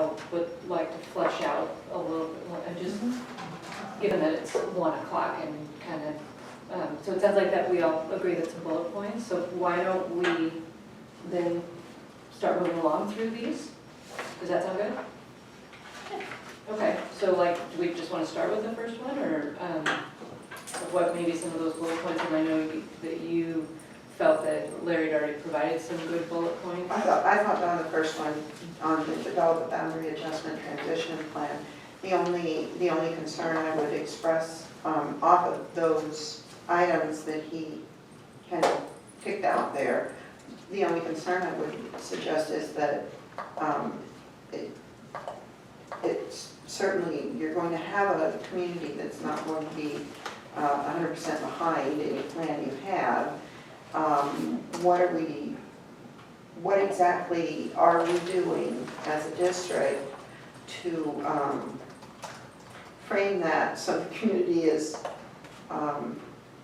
all would like to flesh out a little bit more, and just, given that it's 1 o'clock and kind of, so it sounds like that we all agree that some bullet points, so why don't we then start moving along through these? Does that sound good? Okay, so like, do we just want to start with the first one, or what maybe some of those bullet points, and I know that you felt that Larry had already provided some good bullet points. I thought on the first one, on the develop a boundary adjustment transition plan, the only concern I would express off of those items that he kind of picked out there, the only concern I would suggest is that it's certainly, you're going to have a community that's not going to be 100% behind any plan you have. What exactly are we doing as a district to frame that so the community is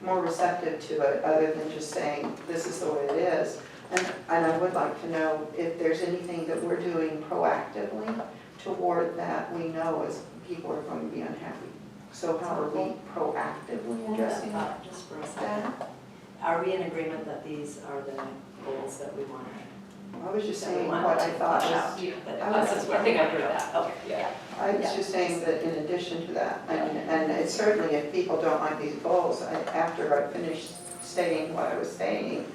more receptive to it, other than just saying this is the way it is? And I would like to know if there's anything that we're doing proactively toward that we know as people are going to be unhappy. So how are we proactively addressing that? Just for a second. Are we in agreement that these are the goals that we want? I was just saying want what to I thought flesh was, out. I think I heard that. Okay, yeah. I was just saying that in addition to that, and it's certainly if people don't like these goals, after I finish stating what I was saying,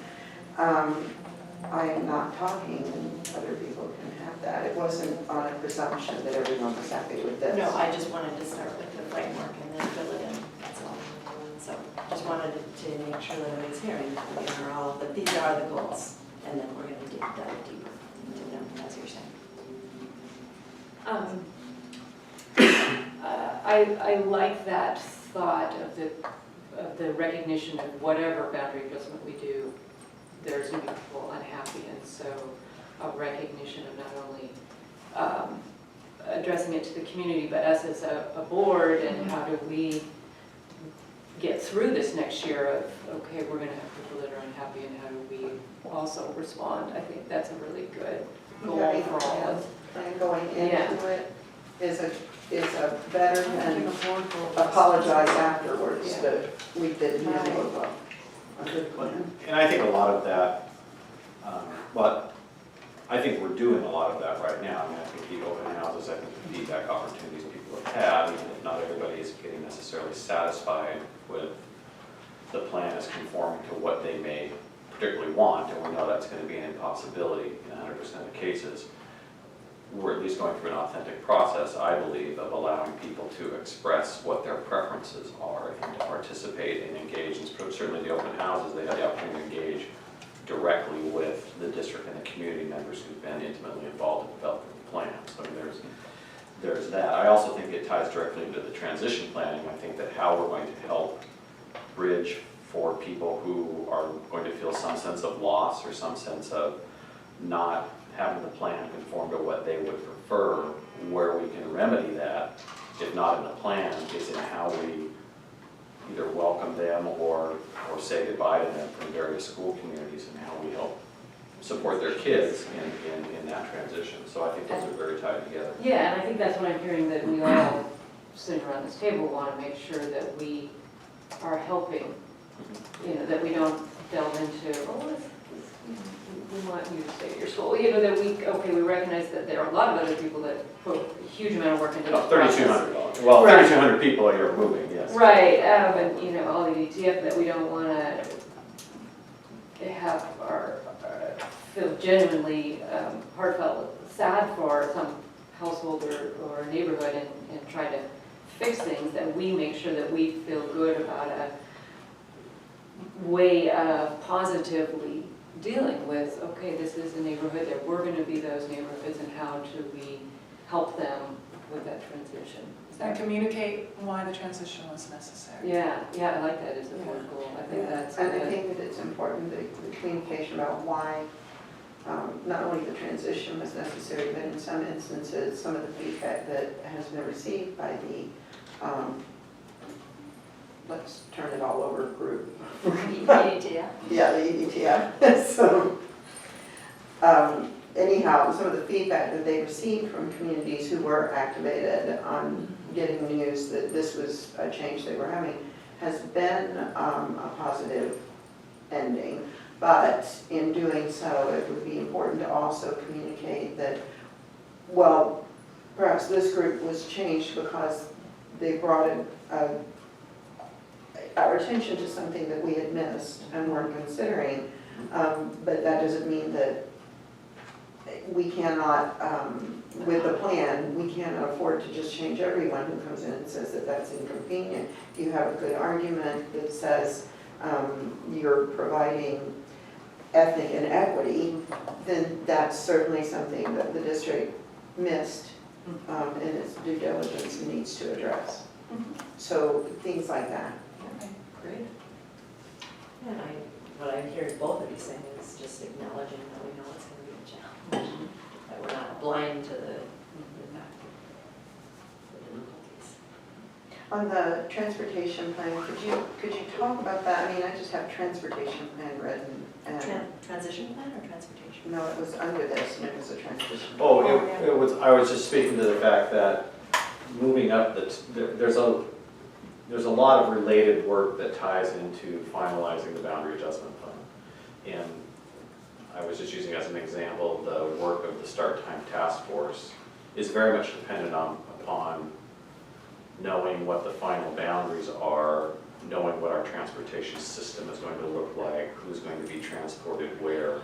I am not talking and other people can have that. It wasn't on a presumption that everyone was happy with this. No, I just wanted to start with the framework and then fill it in, that's all. So just wanted to make sure that everybody's hearing that we are all, that these are the goals, and then we're going to dive deeper into them, as you're saying. I like that thought of the recognition of whatever boundary adjustment we do, there's going to be people unhappy, and so a recognition of not only addressing it to the community, but us as a board, and how do we get through this next year of, okay, we're going to have people that are unhappy, and how do we also respond? I think that's a really good goal for all of us. And going into it is a better than apologize afterwards that we didn't handle a good plan. And I think a lot of that, but I think we're doing a lot of that right now. I mean, I think the open houses, I think the feedback opportunities people have had, even if not everybody is getting necessarily satisfied with the plan as conforming to what they may particularly want, and we know that's going to be an impossibility in 100% of cases. We're at least going through an authentic process, I believe, of allowing people to express what their preferences are and to participate and engage. And certainly the open houses, they had the opportunity to engage directly with the district and the community members who've been intimately involved in developing the plan. So there's that. I also think it ties directly into the transition planning. I think that how we're going to help bridge for people who are going to feel some sense of loss or some sense of not having the plan conform to what they would prefer, where we can remedy that, if not in the plan, is in how we either welcome them or say goodbye to them from various school communities, and how we help support their kids in that transition. So I think those are very tied together. Yeah, and I think that's what I'm hearing, that we all sitting around this table want to make sure that we are helping, you know, that we don't delve into, oh, we want you to stay at your school. You know, that we recognize that there are a lot of other people that put a huge amount of work into this process. $3,200. Well, Right. 3,200 people a year moving, yes. Right, and you know, all the ETF that we don't want to have our feel genuinely heartfelt sad for some household or neighborhood, and try to fix things, that we make sure that we feel good about a way of positively dealing with, okay, this is a neighborhood, that we're going to be those neighborhoods, and how do we help them with that transition. And communicate why the transition was necessary. Yeah, I like that as a board goal. I think that's And I good. think that it's important, the communication about why not only the transition was necessary, but in some instances, some of the feedback that has been received by the let's turn it all over group. EDTF? Yeah, the EDTF. So anyhow, some of the feedback that they received from communities who were activated on getting the news that this was a change they were having has been a positive ending. But in doing so, it would be important to also communicate that, well, perhaps this group was changed because they brought our attention to something that we had missed and weren't considering. But that doesn't mean that we cannot, with the plan, we cannot afford to just change everyone who comes in and says that that's inconvenient. If you have a good argument that says you're providing ethnic and equity, then that's certainly something that the district missed in its due diligence and needs to address. So things like that. Okay, great. And what I hear both of you saying is just acknowledging that we know it's going to be a challenge, that we're not blind to the difficulties. On the transportation plan, could you talk about that? I mean, I just have transportation plan written and, Transition plan or transportation? no, it was under this and it was a transition. Oh, it was, I was just speaking to the fact that moving up, there's a lot of related work that ties into finalizing the boundary adjustment plan. And I was just using as an example, the work of the start time task force is very much dependent upon knowing what the final boundaries are, knowing what our transportation system is going to look like, who's going to be transported where.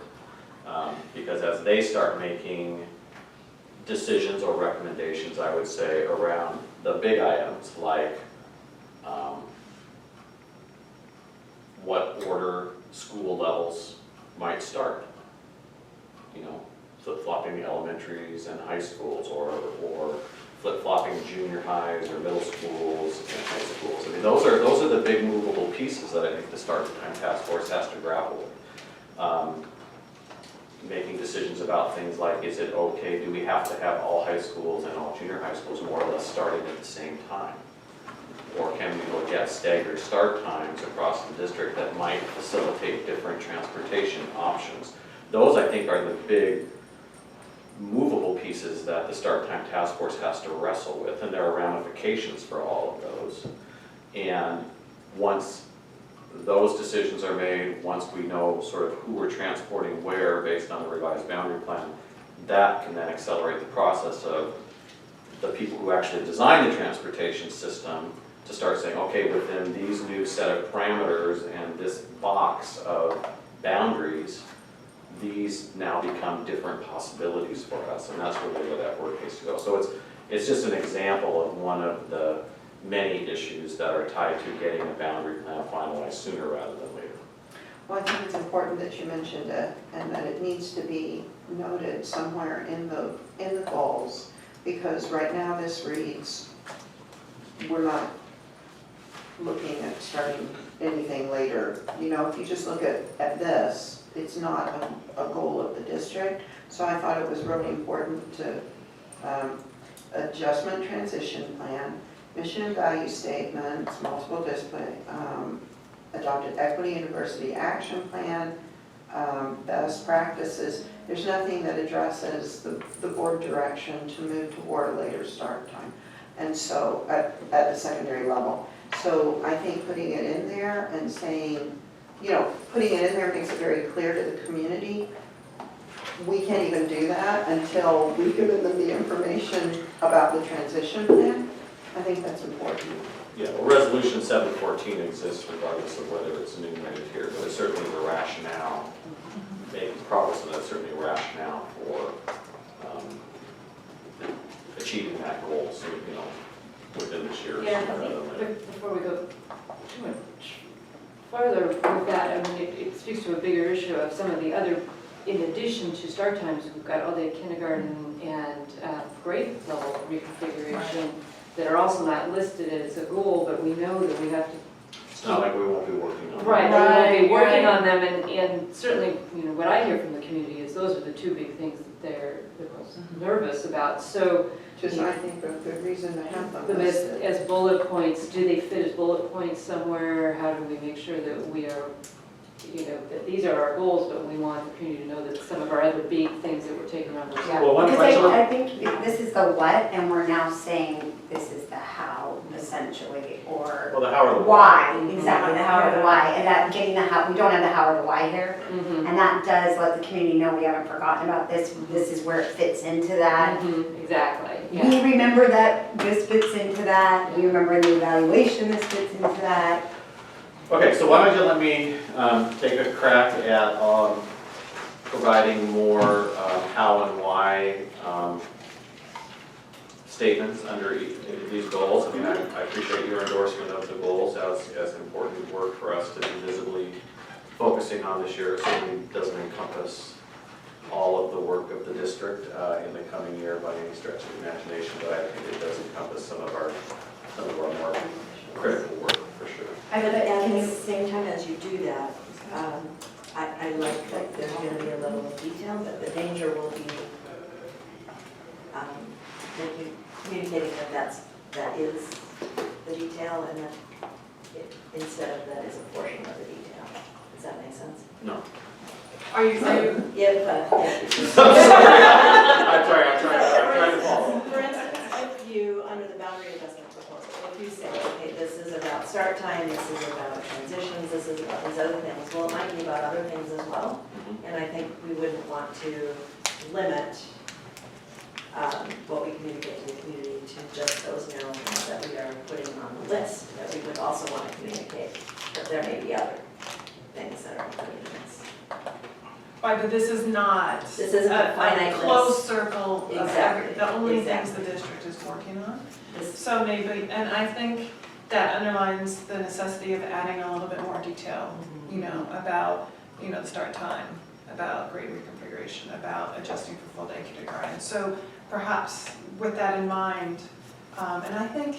Because as they start making decisions or recommendations, I would say, around the big items like what order school levels might start. You know, flip-flopping the elementaries and high schools, or flip-flopping junior highs or middle schools and high schools. I mean, those are the big movable pieces that I think the start time task force has to grapple with. Making decisions about things like, is it okay, do we have to have all high schools and all junior high schools more or less starting at the same time? Or can we look at staggered start times across the district that might facilitate different transportation options? Those, I think, are the big movable pieces that the start time task force has to wrestle with, and there are ramifications for all of those. And once those decisions are made, once we know sort of who we're transporting where based on the revised boundary plan, that can then accelerate the process of the people who actually design the transportation system to start saying, okay, within these new set of parameters and this box of boundaries, these now become different possibilities for us, and that's really where that work needs to go. So it's just an example of one of the many issues that are tied to getting a boundary plan finalized sooner rather than later. Well, I think it's important that you mentioned it and that it needs to be noted somewhere in the goals, because right now this reads, we're not looking at starting anything later. You know, if you just look at this, it's not a goal of the district. So I thought it was really important to adjustment transition plan, mission and value statements, multiple discipline, adopted equity and diversity action plan, best practices. There's nothing that addresses the board direction to move toward a later start time. And so at the secondary level. So I think putting it in there and saying, you know, putting it in there makes it very clear to the community. We can't even do that until we've given them the information about the transition plan. I think that's important. Yeah, well, Resolution 714 exists regardless of whether it's enumerated here, but it's certainly the rationale, making progress, and that's certainly a rationale for achieving that goal, so, you know, within this year. Yeah, I think before we go too much farther with that, I mean, it speaks to a bigger issue of some of the other, in addition to start times, we've got all the kindergarten and grade level reconfiguration that are also not listed as a goal, but we know that we have to. It's not like we won't be working on it. Right, we will be working Right. on them, and certainly, you know, what I hear from the community is those are the two big things that they're most nervous about. So, Just, I think, a good reason to have them but listed. as bullet points, do they fit as bullet points somewhere? How do we make sure that we are that these are our goals, but we want the community to know that some of our other big things that we're taking on. Yeah, Well, one because question- I think this is the what, and we're now saying this is the how, essentially, or Well, the how or the why, exactly, the how or the why, and that getting the how, we don't have the how or the why here, Mhm. and that does let the community know we haven't forgotten about this, this is where it fits into that. Mhm, exactly, We yeah. remember that this fits into that, we remember in the evaluation this fits into that. Okay, so why don't you let me take a crack at providing more how and why statements under each of these goals. I mean, I appreciate your endorsement of the goals as important work for us to be visibly focusing on this year. It certainly doesn't encompass all of the work of the district in the coming year by any stretch of the imagination, but I think it does encompass some of our more critical work, for sure. But at the same time as you do that, I like that there's gonna be a level of detail, but the danger will be communicating that that is the detail and that instead of that is a portion of the detail. Does that make sense? No. Are you, If, I'm sorry, I'm trying to follow. For instance, if you, under the boundary adjustment proposal, if you say, okay, this is about start time, this is about transitions, this is about these other things, well, it might be about other things as well. And I think we wouldn't want to limit what we communicate to the community to just those narrow things that we are putting on the list, that we would also want to communicate that there may be other things that are included in this. right, but this is not. This isn't a finite list. Closed circle of Exactly, the only things exactly. the district is working on. This- So maybe, and I think that underlines the necessity of adding a little bit more detail, about, the start time, about grade reconfiguration, about adjusting for full day kindergarten. So perhaps with that in mind, and I think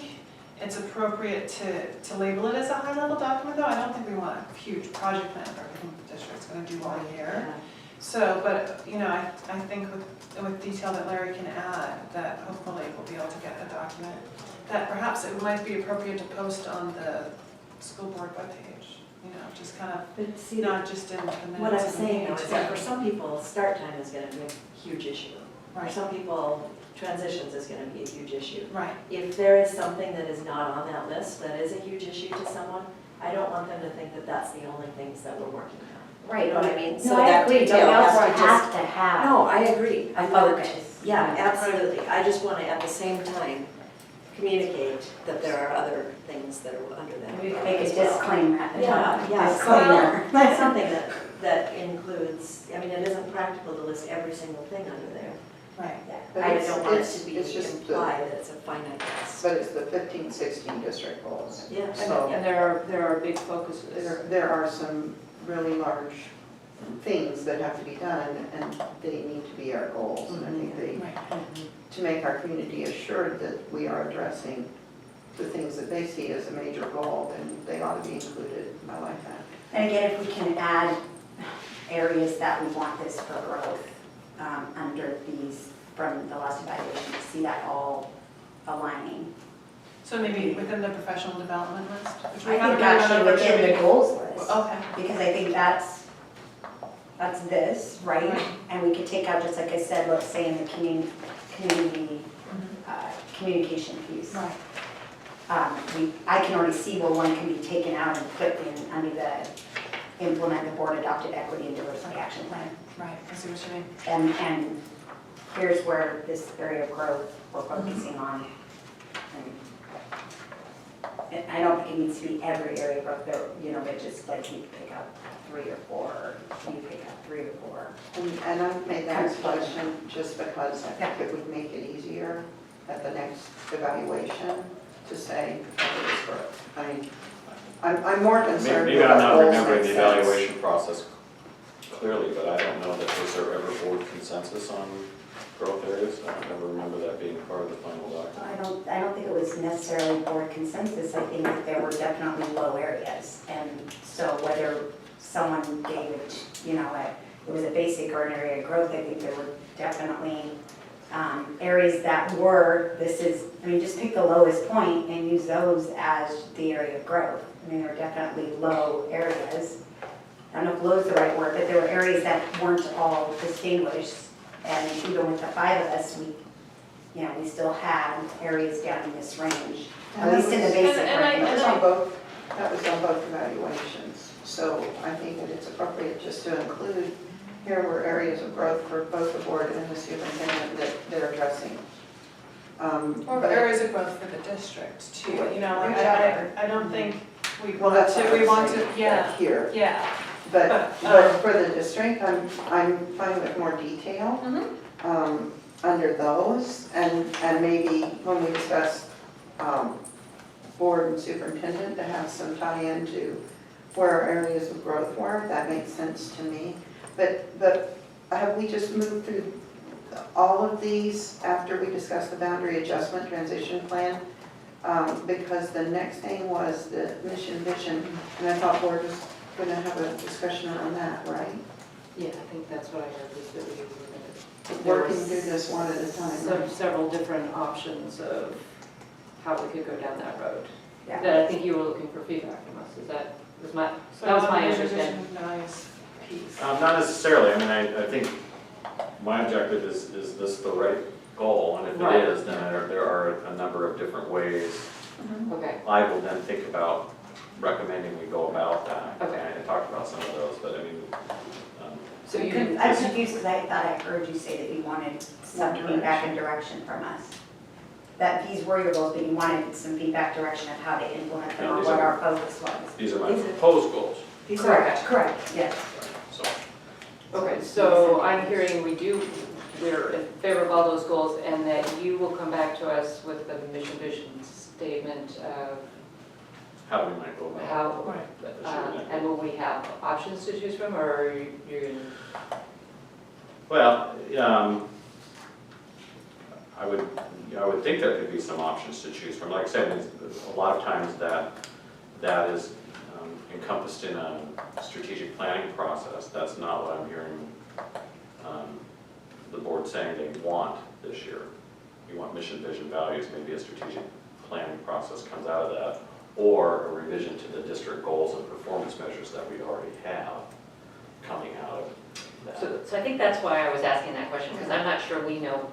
it's appropriate to label it as a high-level document, though. I don't think we want a huge project plan for everything the district's gonna do all year. Yeah. So, but, I think with detail that Larry can add, that hopefully we'll be able to get a document, that perhaps it might be appropriate to post on the school board webpage, just kind of, But see, not just in the minutes. what I'm of the saying meeting. though is that for some people, start time is gonna be a huge issue. For Right, some people, transitions is gonna be a huge issue. right, If there is something that is not on that list that is a huge issue to someone, I don't want them to think that that's the only things that we're working on. Right, You know what I mean? So no, I that agree, but we detail has also to just- have to have No, I agree. a I focus. Yeah, absolutely. I just want to, at the same time, communicate that there are other things that are under that. We could make a as well. disclaimer at the top. Yeah. Disclaimer. That's something that includes, I mean, it isn't practical to list every single thing under there. right. But I it's- don't want it it's- to be it's just the- implied that it's a finite list. But it's the 15, 16 district goals. Yeah. So- And there are big focuses. There are some really large things that have to be done, and they need to be our goals. And I think to make our community assured that we are addressing the things that they see as a major goal, then they ought to be included. I like that. And again, if we can add areas that we want this for growth, under these, from the last evaluation, to see that all aligning. So maybe within the professional development list? Which we I haven't think really actually done over within the here. goals list, Okay. because I think that's this, right? Right. And we could take out, just like I said, let's say in the community communication piece. Right. I can already see where one can be taken out and put in under the implement the board adopted equity and diversity action plan. Right, I see what you mean. And here's where this area of growth we're focusing on. And I don't think it needs to be every area of growth, but just like you pick up 3 or 4, or you pick up 3 or 4. And I've made that suggestion just because I think it would make it easier at the next evaluation to say, okay, this growth. I mean, I'm more concerned Maybe with I'm the not goals remembering the themselves. evaluation process clearly, but I don't know that was there ever board consensus on growth areas. I don't ever remember that being part of the final document. I don't think it was necessarily board consensus. I think that there were definitely low areas. And so whether someone gave it, it was a basic or an area of growth, I think there were definitely areas that were, just pick the lowest point and use those as the area of growth. I mean, there are definitely low areas. I don't know if low is the right word, but there were areas that weren't all distinguished. And even with the 5 of us, we still had areas down in this range, at least in the basic And I- range. That was on both evaluations. So I think that it's appropriate just to include, here were areas of growth for both the board and the superintendent that they're addressing. Or But- areas of growth for the district too, like, Whichever. I don't think we Well, want that's what to, I'm we want to, saying, yeah, like here. yeah. But But, for the district, I'm fine with more detail Mhm. under those. And maybe when we discuss board and superintendent, to have some tie-in to where our areas of growth were, that makes sense to me. But have we just moved through all of these after we discussed the boundary adjustment transition plan? Because the next thing was the mission vision, and I thought board was going to have a discussion on that, right? Yeah, I think that's what I heard, is that we were gonna. Working through this one at a time. Several different options of how we could go down that road. Yeah. That I think you were looking for feedback from us, that was my on the understanding. vision values piece. Not necessarily, I mean, I think my objective is this the right goal? And if Right. it is, then there are a number of different ways Okay, I will then think about recommending we go about that. Okay. And I talked about some of those, but I mean, so you didn't, I'm confused because I thought I heard you say that you wanted some feedback and direction from us. That these were your goals, but you wanted some feedback, direction of how to implement them or what our focus was. these are my These are- proposed goals. Correct, yes. So, okay, so I'm hearing we're in favor of all those goals, and that you will come back to us with the mission vision statement of how we might go about it. how, Right. and will we have options to choose from, or you're gonna? Well, I would think there could be some options to choose from. Like I said, a lot of times that is encompassed in a strategic planning process. That's not what I'm hearing the board saying they want this year. You want mission, vision, values, maybe a strategic planning process comes out of that, or a revision to the district goals and performance measures that we already have coming out of that. So I think that's why I was asking that question, because I'm not sure we know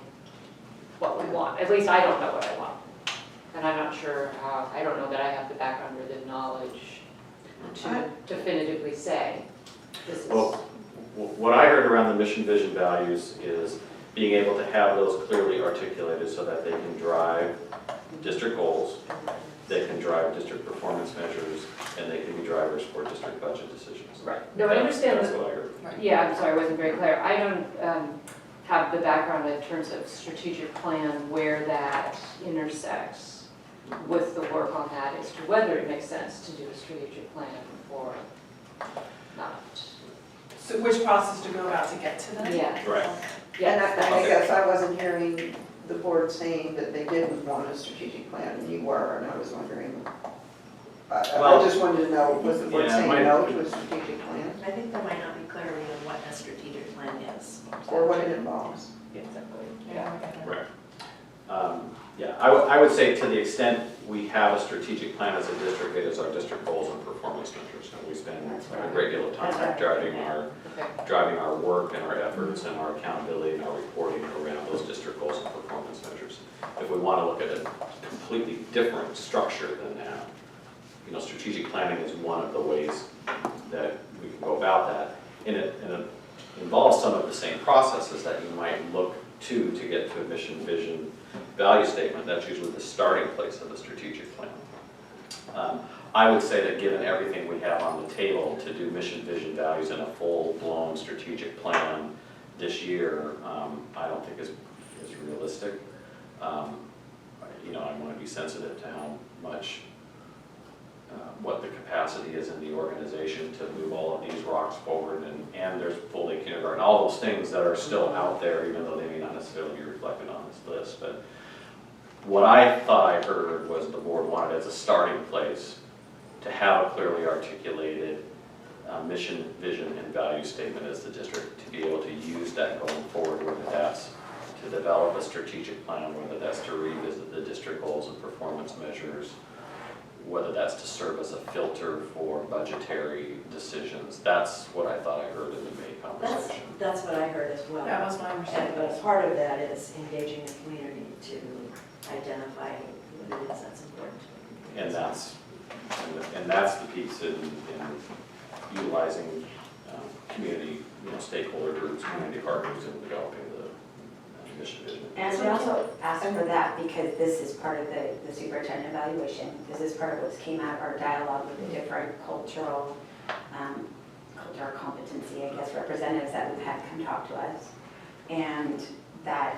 what we want. At least I don't know what I want. And I'm not sure how, I don't know that I have the background or the knowledge to definitively say this is. Well, what I heard around the mission, vision, values is being able to have those clearly articulated so that they can drive district goals, they can drive district performance measures, and they can be drivers for district budget decisions. Right. No, I understand That's that. what I heard. Yeah, I'm sorry, I wasn't very clear. I don't have the background in terms of strategic plan where that intersects with the work on that as to whether it makes sense to do a strategic plan or not. So which process to go about to get to them? Yeah. Right. And I Okay. guess I wasn't hearing the board saying that they didn't want a strategic plan, and you were, and I was wondering. I Well, just wanted to know, was the board yeah, saying my- no to a strategic plan, I think there might not be clarity on what a strategic plan is. or what it involves? Exactly. Yeah, I get it. Right. Yeah, I would say to the extent we have a strategic plan as a district, it is our district goals and performance measures. And we spend a great deal of time That's right. Okay. driving our work and our efforts and our accountability and our reporting around those district goals and performance measures. If we want to look at a completely different structure than that, strategic planning is one of the ways that we can go about that. And it involves some of the same processes that you might look to get to a mission, vision, value statement. That's usually the starting place of the strategic plan. I would say that given everything we have on the table to do mission, vision, values in a full-blown strategic plan this year, I don't think is realistic. I want to be sensitive to how much, what the capacity is in the organization to move all of these rocks forward, and there's full-day kindergarten, all those things that are still out there, even though they may not necessarily be reflected on this list. But what I thought I heard was the board wanted as a starting place to have a clearly articulated mission, vision, and value statement as the district, to be able to use that going forward, whether that's to develop a strategic plan, whether that's to revisit the district goals and performance measures, whether that's to serve as a filter for budgetary decisions. That's what I thought I heard in the May conversation. That's what I heard as well. That was my And understanding. but part of that is engaging the community to identify what it is that's important. And that's the piece in utilizing community, stakeholder groups, community partners in developing the mission vision. And we also asked for that because this is part of the superintendent evaluation. This is part of what came out of our dialogue with the different cultural competency, I guess, representatives that we've had come talk to us. And that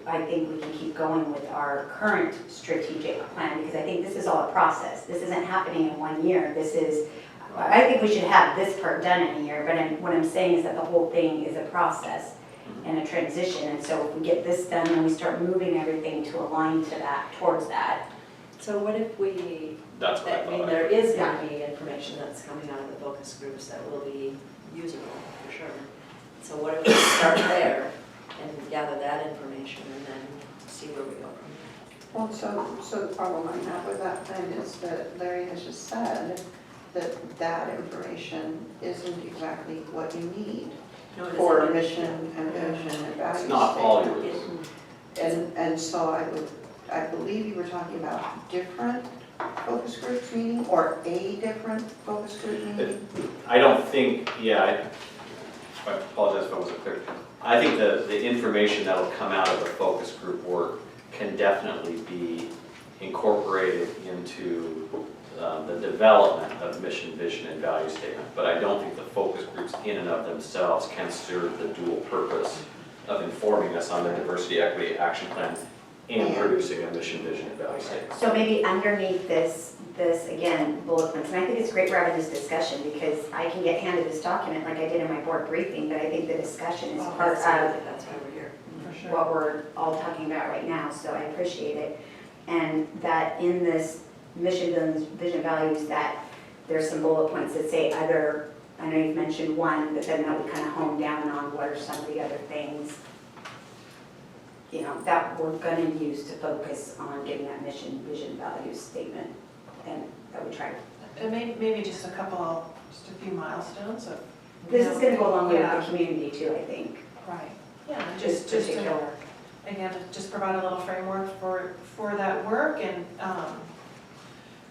I think we can keep going with our current strategic plan because I think this is all a process. This isn't happening in 1 year. I think we should have this part done in a year, but what I'm saying is that the whole thing is a process and a transition. And so if we get this done and we start moving everything to align to that, towards that. So what if we, That's what I I mean, thought. there is going to be information that's coming out of the focus groups that will be usable, for sure. So what if we start there and gather that information and then see where we go from there? Well, so the problem I have with that then is that Larry has just said that information isn't exactly what you need No, it for isn't. mission and vision and value It's not all statement. yours. And so I believe you were talking about different focus groups meeting or a different focus group meeting? I don't think, I apologize if I wasn't clear. I think the information that will come out of the focus group work can definitely be incorporated into the development of mission, vision, and value statement. But I don't think the focus groups in and of themselves can serve the dual purpose of informing us on the diversity, equity, action plan and producing a mission, vision, and value statement. So maybe underneath this again, bullet points, and I think it's great we're having this discussion because I can get handed this document like I did in my board briefing, but I think the discussion is part of That's why we're here. For sure. what we're all talking about right now, so I appreciate it. And that in this mission, vision, values, that there's some bullet points that say other, I know you've mentioned one, but then that would kind of hone down on what are some of the other things, that we're gonna use to focus on getting that mission, vision, values statement, and that we try. And maybe just a few milestones of. This is gonna go along with Yeah. the community too, I think. Right, yeah, Just just to, particular. again, to just provide a little framework for that work and,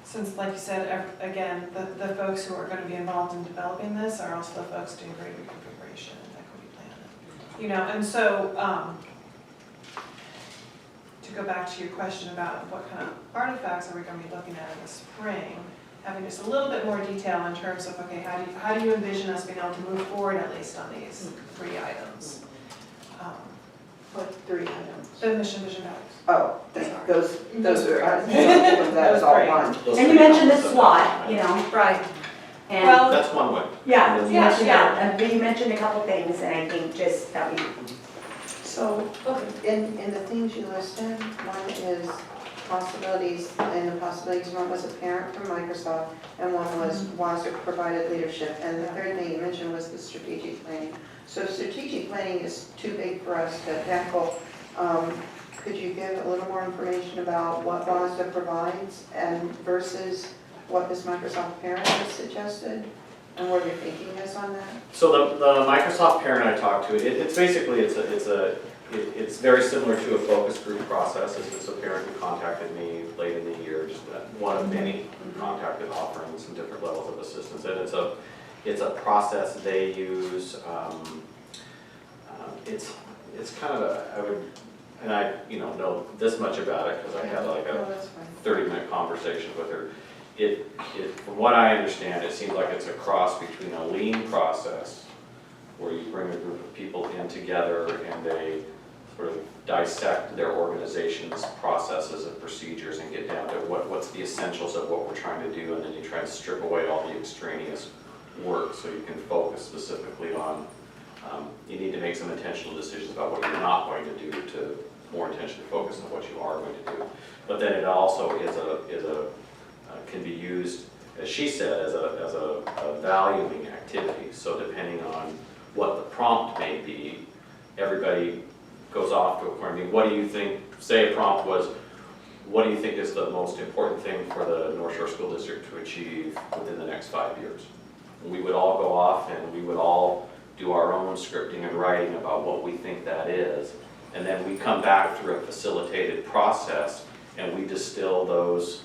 since like you said, again, the folks who are gonna be involved in developing this are also the folks doing grade reconfiguration and equity plan. And so, to go back to your question about what kind of artifacts are we gonna be looking at in the spring, having just a little bit more detail in terms of, okay, how do you envision us being able to move forward at least on these 3 items? What 3 items? The mission, vision, values. Oh, those are, that That was was all great. one. And you mentioned the SWOT, Right. and. Well, That's one way. Yeah, you Yeah, mentioned yeah. that, but you mentioned a couple things, and I think just that we, So, in the things you listed, one is possibilities, and the possibilities, one was apparent from Microsoft, and one was WASR provided leadership, and the third thing you mentioned was the strategic planning. So if strategic planning is too big for us to tackle, could you give a little more information about what WASR provides and versus what this Microsoft parent has suggested, and what your thinking is on that? So the Microsoft parent I talked to, it's basically, it's very similar to a focus group process. It's a parent who contacted me late in the year, just one of many who contacted offering some different levels of assistance. And it's a process they use. It's kind of I know this much about it because I had like No, a that's fine. 30-minute conversation with her. From what I understand, it seems like it's a cross between a lean process where you bring a group of people in together and they sort of dissect their organization's processes and procedures and get down to what's the essentials of what we're trying to do, and then you try and strip away all the extraneous work so you can focus specifically on, you need to make some intentional decisions about what you're not going to do to more intentionally focus on what you are going to do. But then it also can be used, as she said, as a valuing activity. So depending on what the prompt may be, everybody goes off to a corner. I mean, what do you think, say a prompt was, what do you think is the most important thing for the North Shore School District to achieve within the next 5 years? We would all go off and we would all do our own scripting and writing about what we think that is. And then we come back through a facilitated process and we distill those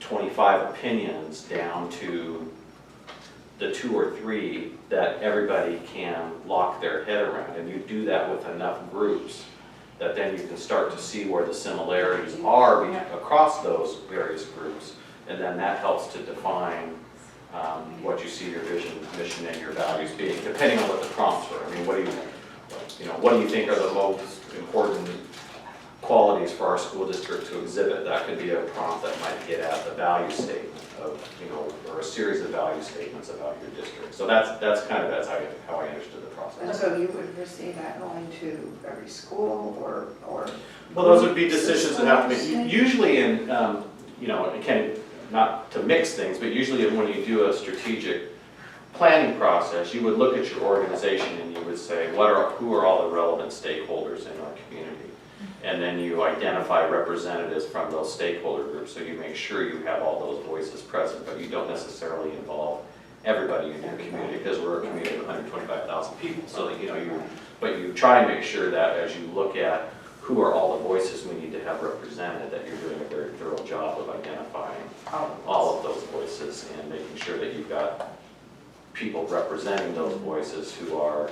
25 opinions down to the 2 or 3 that everybody can lock their head around. And you do that with enough groups that then you can start to see where the similarities are across those various groups. And then that helps to define what you see your vision, mission, and your values being, depending on what the prompts are. I mean, what do you think are the most important qualities for our school district to exhibit? That could be a prompt that might get at the value statement of, or a series of value statements about your district. So that's how I understood the process. And so you would foresee that going to every school or? Well, those would be decisions that have to be, usually in, again, not to mix things, but usually when you do a strategic planning process, you would look at your organization and you would say, who are all the relevant stakeholders in our community? And then you identify representatives from those stakeholder groups, so you make sure you have all those voices present, but you don't necessarily involve everybody in your community, because we're a community of 125,000 people. So that, but you try and make sure that as you look at who are all the voices we need to have represented, that you're doing a very thorough job of identifying all of those voices and making sure that you've got people representing those voices who are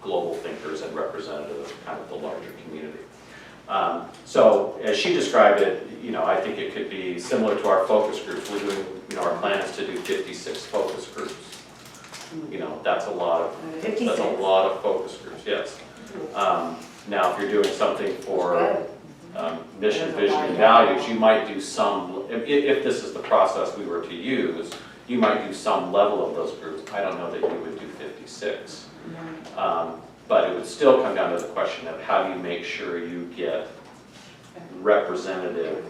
global thinkers and representative of kind of the larger community. So as she described it, I think it could be similar to our focus groups. We're doing, our plan is to do 56 focus groups. That's a lot of, 56. that's a lot of focus groups, yes. Now, if you're doing something for mission, vision, and values, you might do some, if this is the process we were to use, you might do some level of those groups. I don't know that you would do 56. But it would still come down to the question of how do you make sure you get representative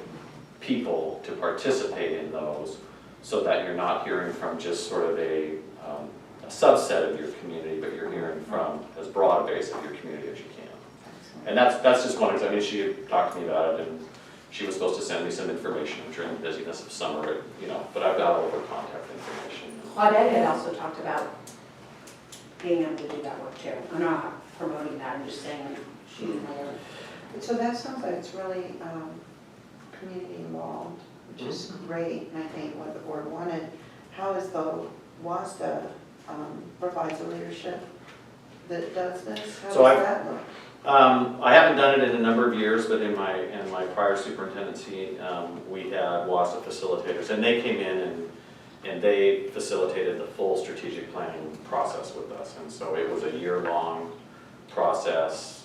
people to participate in those, so that you're not hearing from just sort of a subset of your community, but you're hearing from as broad a base of your community as you can. And that's just one example. She had talked to me about it, and she was supposed to send me some information during the busyness of summer, but I've got all of her contact information. Claudette had also talked about being able to do that work too. I'm not promoting that, I'm just saying she's more. So that sounds like it's really community involved, which is great, and I think what the board wanted. How is the WASDA provides the leadership that does this? How So does that look? I haven't done it in a number of years, but in my prior superintendency, we had WASDA facilitators, and they came in and they facilitated the full strategic planning process with us. And so it was a year-long process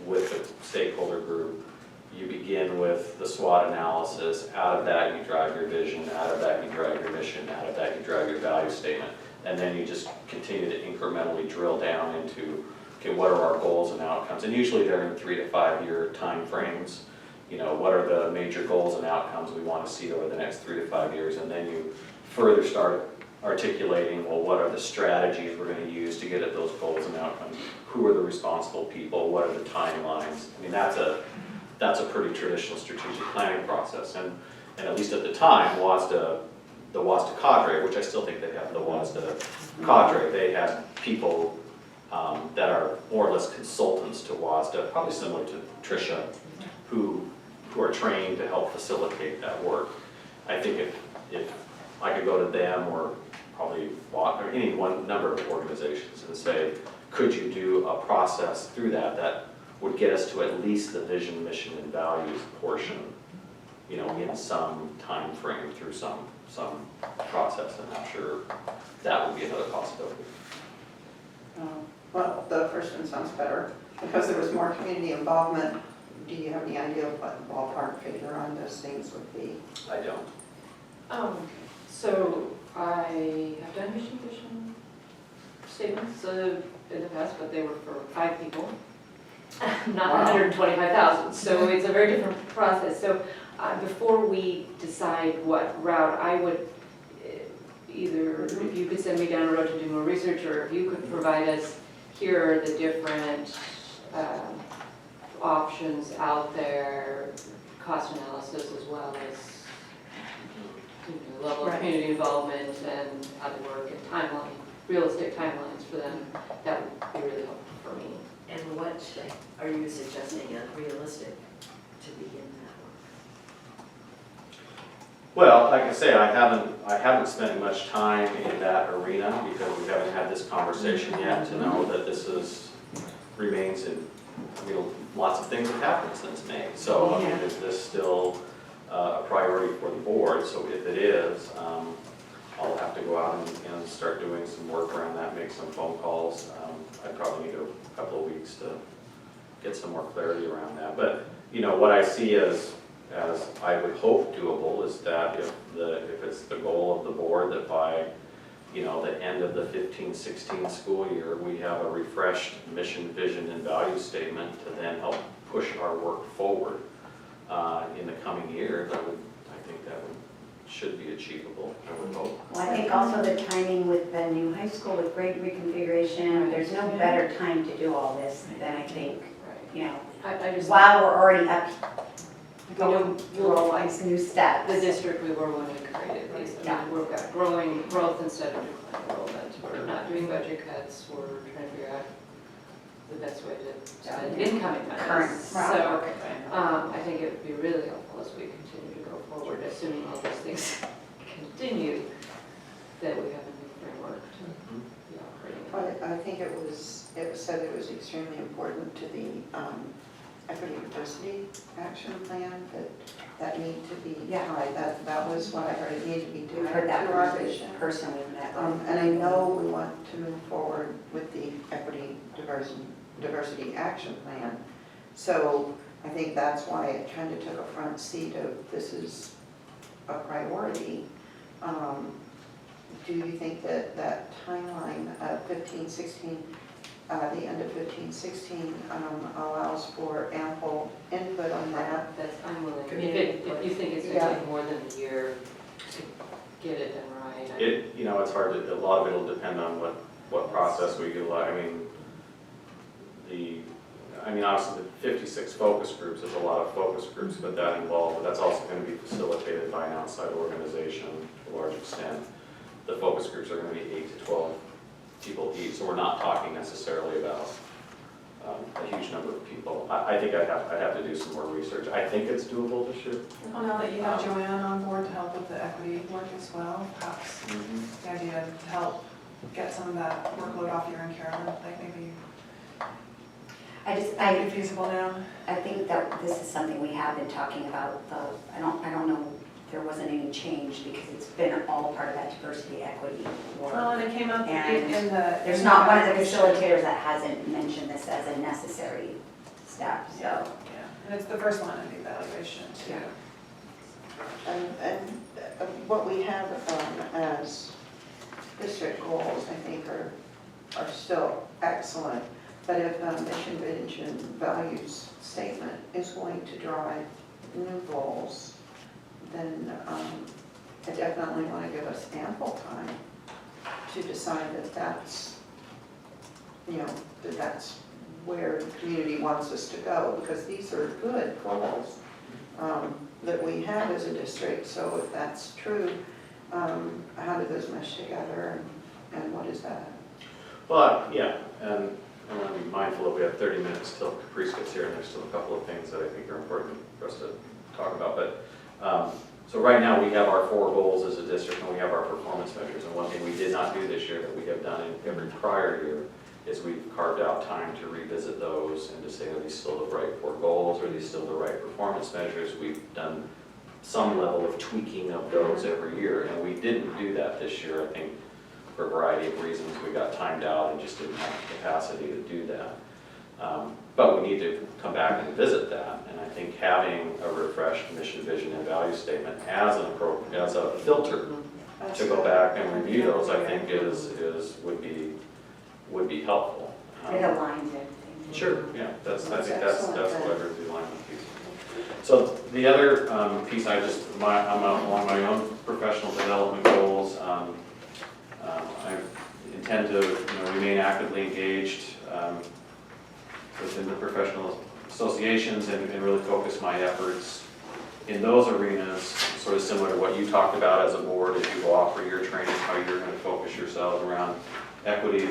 with the stakeholder group. You begin with the SWOT analysis. Out of that, you drive your vision. Out of that, you drive your mission. Out of that, you drive your value statement. And then you just continue to incrementally drill down into, okay, what are our goals and outcomes? And usually they're in 3 to 5 year time frames. What are the major goals and outcomes we want to see over the next 3 to 5 years? And then you further start articulating, well, what are the strategies we're going to use to get at those goals and outcomes? Who are the responsible people? What are the timelines? I mean, that's a pretty traditional strategic planning process. And at least at the time, the WASDA cadre, which I still think they have the WASDA cadre, they had people that are more or less consultants to WASDA, probably similar to Tricia, who are trained to help facilitate that work. I think if I could go to them or probably any one number of organizations and say, could you do a process through that would get us to at least the vision, mission, and values portion, in some time frame through some process, and I'm sure that would be another possibility. Well, the first one sounds better, because there was more community involvement. Do you have any idea of what the ballpark figure on those things would be? I don't. So I have done mission vision statements in the past, but they were for 5 people, not 125,000. So it's a very different process. So before we decide what route, I would either, if you could send me down a road to do more research, or if you could provide us, here are the different options out there, cost analysis as well as level of Right. community involvement and how they work and timeline, realistic timelines for them, that would be really helpful for me. And what are you suggesting realistic to begin that Well, like I say, I haven't spent much time in that arena because we haven't had this conversation yet to know that this remains in, lots of things have happened since May. So, I mean, is this still a priority for the board? So if it is, I'll have to go out and start doing some work around that, make some phone calls. I'd probably need a couple of weeks to get some more clarity around that. But, what I see as I would hope doable is that if it's the goal of the board that by, the end of the 15-16 school year, we have a refreshed mission, vision, and value statement to then help push our work forward in the coming years, I think that should be achievable, I would hope. Well, I think also the timing with the new high school with grade reconfiguration, there's no better time to do all this than I think, I just, while we're already up, going through all these new steps. the district we were when we created these, we've got growth instead of declining enrollment. We're not doing budget cuts, we're trying to figure out the best way to spend incoming Current. monies. So, I think it would be really helpful as we continue to go forward, assuming all these things continue, that we have a new framework to be operating in. I think it was said it was extremely important to the equity diversity action plan that need to be tied. That was what I heard, it needed to be We've tied heard that to our from vision. person we've met. And I know we want to move forward with the equity diversity action plan. So I think that's why it kind of took a front seat of this is a priority. Do you think that timeline of 15-16, the end of 15-16 allows for ample input on that? I'm willing, Community if you think it's going to take more than a year to get it done right. It's hard to, a lot of it will depend on what process we utilize. Obviously the 56 focus groups, there's a lot of focus groups, but that's also going to be facilitated by an outside organization to a large extent. The focus groups are going to be 8 to 12 people each, so we're not talking necessarily about a huge number of people. I think I'd have to do some more research. I think it's doable this year. Well, now that you have Joanne on board to help with the equity work as well, perhaps the idea to help get some of that workload off you and Carolyn, like maybe I be feasible now. I think that this is something we have been talking about, though. I don't know if there wasn't any change because it's been all part of that diversity equity work. Well, and it came up And in the. There's not one of the facilitators that hasn't mentioned this as a necessary step, so. Yeah, and it's the first one in the evaluation too. And what we have as district goals, I think, are still excellent. But if a mission, vision, values statement is going to drive new goals, then I definitely want to give us ample time to decide that that's where the community wants us to go, because these are good goals that we have as a district. So if that's true, how do those mesh together, and what is that? Well, yeah, and I want to be mindful that we have 30 minutes till Caprice gets here, and there's still a couple of things that I think are important for us to talk about. But so right now we have our 4 goals as a district, and we have our performance measures. And one thing we did not do this year that we have done in every prior year is we've carved out time to revisit those and to say, are these still the right 4 goals? Are these still the right performance measures? We've done some level of tweaking of those every year, and we didn't do that this year. I think for a variety of reasons, we got timed out and just didn't have the capacity to do that. But we need to come back and visit that, and I think having a refreshed mission, vision, and value statement as a filter to go back and review those, I think would be helpful. It aligns everything. Sure, yeah, I think that's excellent. what I heard the alignment piece. So the other piece, I'm along my own professional development goals. I intend to remain actively engaged within the professional associations and really focus my efforts in those arenas, sort of similar to what you talked about as a board, as you go off for your training, how you're going to focus yourselves around equity,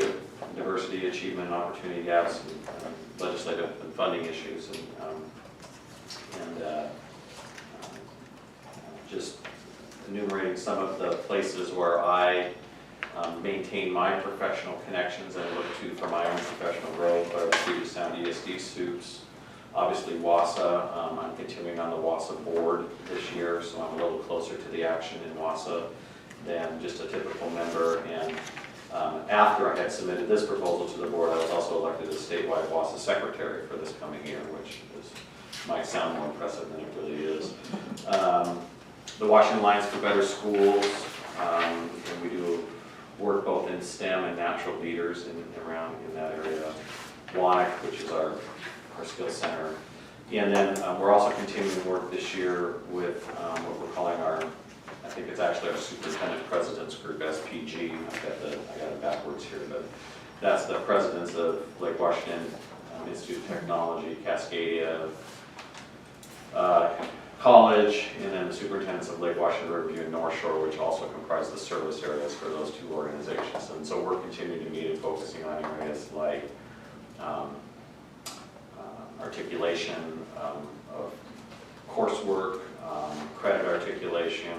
diversity, achievement, and opportunity gaps, and legislative and funding issues, and just enumerating some of the places where I maintain my professional connections and look to for my own professional growth, are the Puget Sound ESD SUPs. Obviously WASA, I'm continuing on the WASA board this year, so I'm a little closer to the action in WASA than just a typical member. And after I had submitted this proposal to the board, I was also elected as statewide WASA secretary for this coming year, which might sound more impressive than it really is. The Washington Alliance for Better Schools, and we do work both in STEM and natural leaders around in that area. WANIC, which is our skills center. And then we're also continuing work this year with what we're calling I think it's actually our Superintendent President's Group, SPG. I got it backwards here, but that's the presidents of Lake Washington Institute of Technology, Cascadia College, and then the superintendents of Lake Washington, Riverview, and North Shore, which also comprise the service areas for those two organizations. And so we're continuing to meet and focusing on areas like articulation of coursework, credit articulation,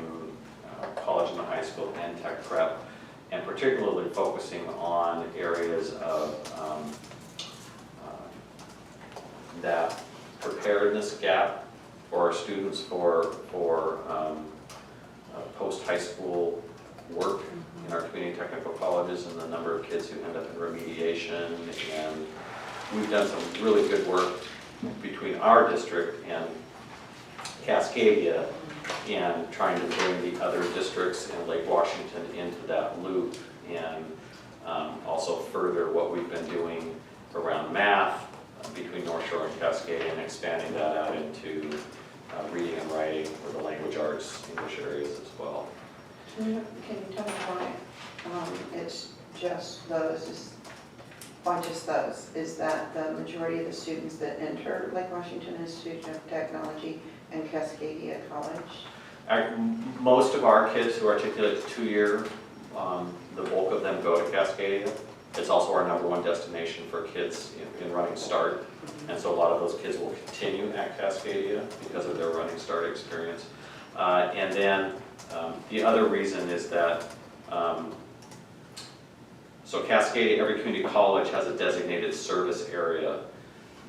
college and high school, and tech prep, and particularly focusing on areas of that preparedness gap for our students for post-high school work in our community technical colleges, and the number of kids who end up in remediation. And we've done some really good work between our district and Cascadia and trying to bring the other districts in Lake Washington into that loop, and also further what we've been doing around math between North Shore and Cascadia, and expanding that out into reading and writing for the language arts, English areas as well. Can you tell me why it's just those? Why just those? Is that the majority of the students that enter Lake Washington Institute of Technology and Cascadia College? Most of our kids who articulate the 2-year, the bulk of them go to Cascadia. It's also our #1 destination for kids in Running Start. And so a lot of those kids will continue at Cascadia because of their Running Start experience. And then the other reason is that, so Cascadia, every community college has a designated service area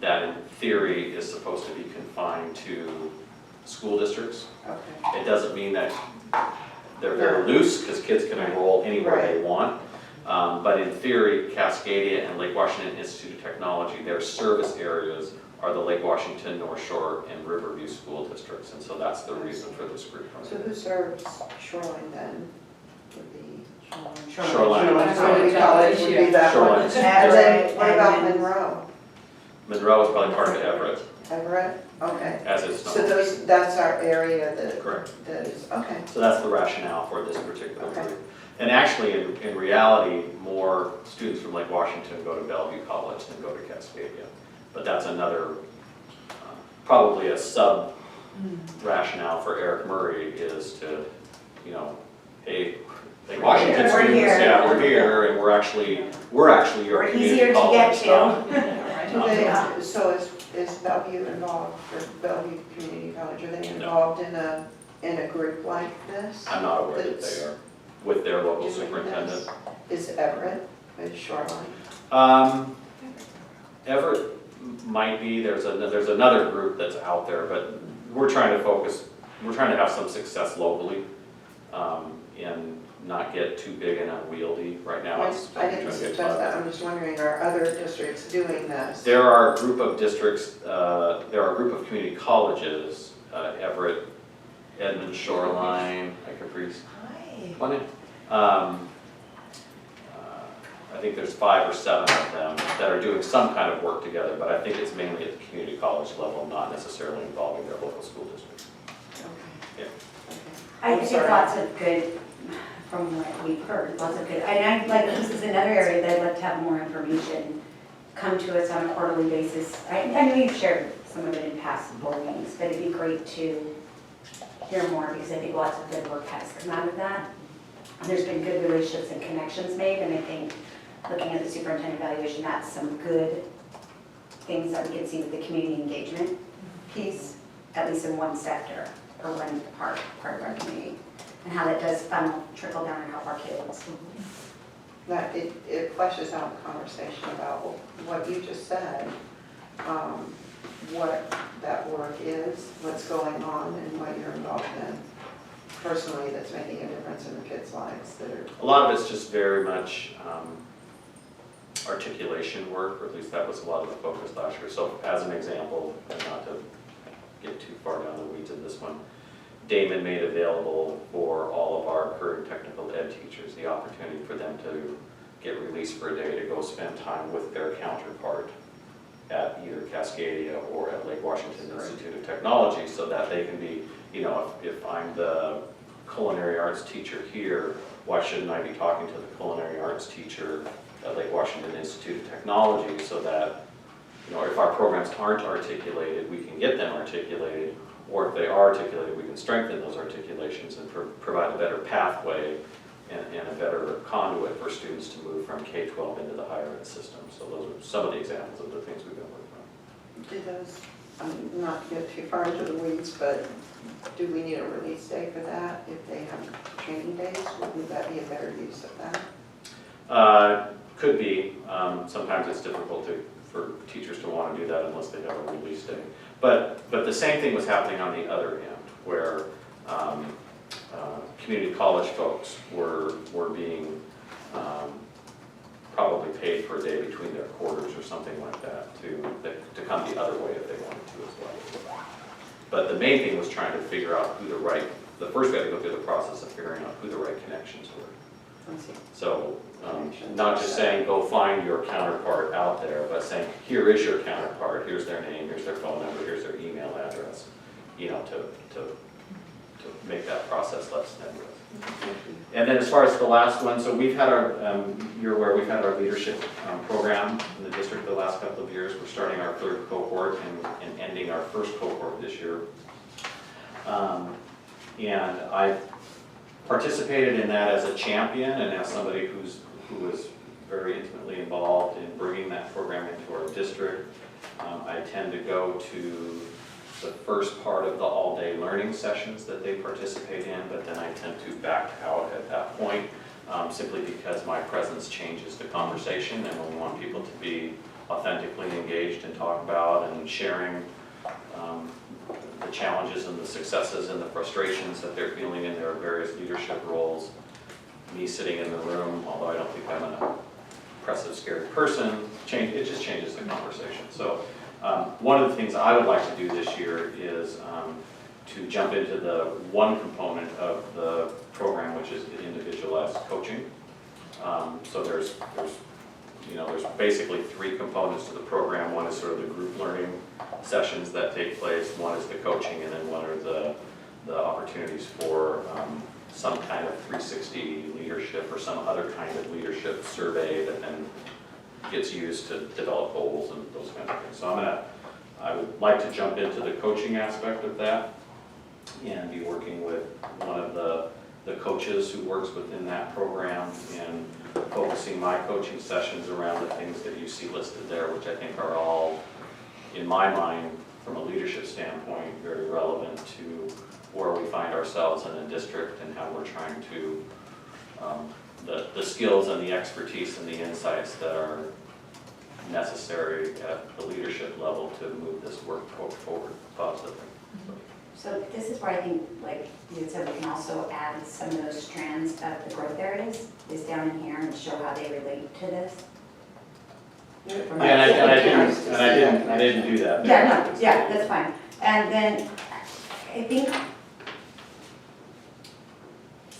that in theory is supposed to be confined to school districts. Okay. It doesn't mean that they're very loose, because kids can enroll anywhere they want. But in theory, Cascadia and Lake Washington Institute of Technology, their service areas are the Lake Washington, North Shore, and Riverview school districts. And so that's the reason for this group. So who serves Shoreline then? Would be Shoreline. Community College would be that one. Shoreline. And then what about Monroe? Monroe is probably part of Everett, Everett? Okay. as it's So known. that's our area that, Correct. that is, okay. So that's the rationale for this particular Okay. group. And actually, in reality, more students from Lake Washington go to Bellevue College than go to Cascadia. But that's another, probably a sub rationale for Eric Murray is to, hey, Lake Washington We're students, here. yeah, we're here, and we're actually your We're community easier to college. get to. Do they, so is Bellevue involved, or Bellevue Community College, are they involved in a group like this? I'm not aware that they are, with their local Doing superintendent. this? Is Everett, is Shoreline? Everett might be, there's another group that's out there, but we're trying to have some success locally, and not get too big and unwieldy. Right now, I it's didn't trying to get suggest caught. that, I'm just wondering, are other districts doing this? There are a group of districts, there are a group of community colleges, Everett, Edmond, Shoreline, Caprice. I think there's 5 or 7 of them that are doing some kind of work together, but I think it's mainly at the community college level, not necessarily involving their local school district. Okay. Yeah. Okay. I I'm think sorry. lots of good, from what we've heard, lots of good, and I'd like, this is another area that I'd like to have more information come to us on a quarterly basis. I know you've shared some of it in past board meetings, but it'd be great to hear more, because I think lots of good work has come out of that. And there's been good relationships and connections made, and I think looking at the superintendent evaluation, that's some good things that we can see with the community engagement piece, at least in one sector, or one part of our community, and how that does funnel, trickle down and help our kids. That it fleshes out the conversation about what you just said, what that work is, what's going on, and what you're involved in personally that's making a difference in the kids' lives that are. A lot of it's just very much articulation work, or at least that was a lot of the focus last year. So as an example, and not to get too far down the weeds in this one, Damon made available for all of our current technical ed teachers the opportunity for them to get released for a day to go spend time with their counterpart at either Cascadia or at Lake Washington Institute of Technology, so that they can be, you know, if I'm the culinary arts teacher here, why shouldn't I be talking to the culinary arts teacher at Lake Washington Institute of Technology, so that, you know, if our programs aren't articulated, we can get them articulated, or if they are articulated, we can strengthen those articulations and provide a better pathway and a better conduit for students to move from K-12 into the higher ed system. So those are some of the examples of the things we've been working on. Do those, not to get too far into the weeds, but do we need a release day for that? If they have training days, wouldn't that be a better use of that? Could be. Sometimes it's difficult for teachers to want to do that unless they have a release day. But the same thing was happening on the other end, where community college folks were being probably paid for a day between their quarters or something like that to come the other way if they wanted to as well. But the main thing was trying to figure out who the first we had to go through the process of figuring out who the right connections were. Let's see. So not just saying go find your counterpart out there, but saying here is your counterpart, here's their name, here's their phone number, here's their email address, you know, to make that process less nebulous. And then as far as the last one, so we've had our, you're aware, we've had our leadership program in the district the last couple of years. We're starting our third cohort and ending our first cohort this year. And I've participated in that as a champion and as somebody who was very intimately involved in bringing that program into our district. I tend to go to the first part of the all-day learning sessions that they participate in, but then I tend to back out at that point, simply because my presence changes the conversation, and we want people to be authentically engaged and talk about and sharing the challenges and the successes and the frustrations that they're feeling in their various leadership roles. Me sitting in the room, although I don't think I'm an oppressive, scared person, it just changes the conversation. So one of the things I would like to do this year is to jump into the one component of the program, which is the individualized coaching. So there's basically three components to the program. One is sort of the group learning sessions that take place. One is the coaching, and then one are the opportunities for some kind of 360 leadership or some other kind of leadership survey that then gets used to develop goals and those kind of things. So I would like to jump into the coaching aspect of that and be working with one of the coaches who works within that program and focusing my coaching sessions around the things that you see listed there, which I think are all, in my mind, from a leadership standpoint, very relevant to where we find ourselves in a district and how we're trying to, the skills and the expertise and the insights that are necessary at the leadership level to move this work forward positively. So this is where I think, like you had said, we can also add some of those strands of the growth areas is down in here and show how they relate to this. And I didn't do that. Yeah, no, yeah, that's fine. And then I think